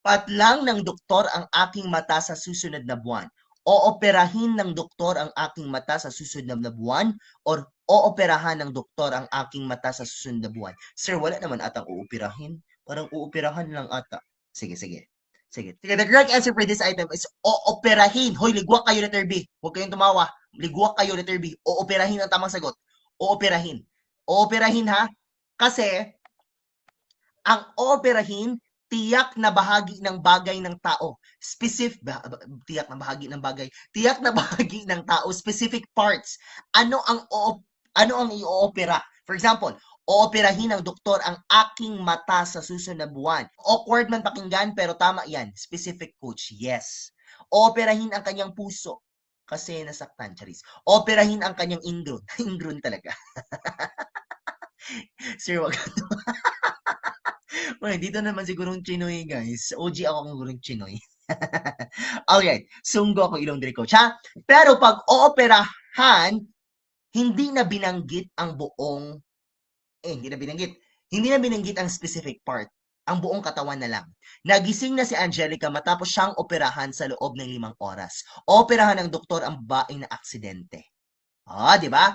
Lipat lang ng doktor ang aking mata sa susunod na buwan. Ooperahin ng doktor ang aking mata sa susunod na buwan or ooperahan ng doktor ang aking mata sa susunod na buwan. Sir, wala naman atang uoperahin. Parang uoperahan lang ata. Sige, sige. Sige. Sige, the correct answer for this item is ooperahin. Hoy, ligwak kayo, letter B. Huwag kayong tumawa. Ligwak kayo, letter B. Ooperahin ang tamang sagot. Ooperahin. Ooperahin ha. Kasi ang operahin, tiyak na bahagi ng bagay ng tao. Tiyak na bahagi ng bagay. Tiyak na bahagi ng tao. Specific parts. Ano ang i-opera? For example, ooperahin ng doktor ang aking mata sa susunod na buwan. Awkward man pakinggan, pero tama yan. Specific, coach. Yes. Ooperahin ang kanyang puso. Kasi nasaktan, Charis. Operahin ang kanyang ingron. Ingron talaga. Sir, wag Well, dito naman si Gurong Chinoy, guys. OG ako ng Gurong Chinoy. Okay, sunggo ako ilong diri coach, ha? Pero pag ooperahan, hindi na binanggit ang buong, hindi na binanggit ang specific part. Ang buong katawan na lang. Nagising na si Angelica matapos siyang operahan sa loob ng 5 oras. Operahan ng doktor ang babaeng na aksidente. Ah, di ba?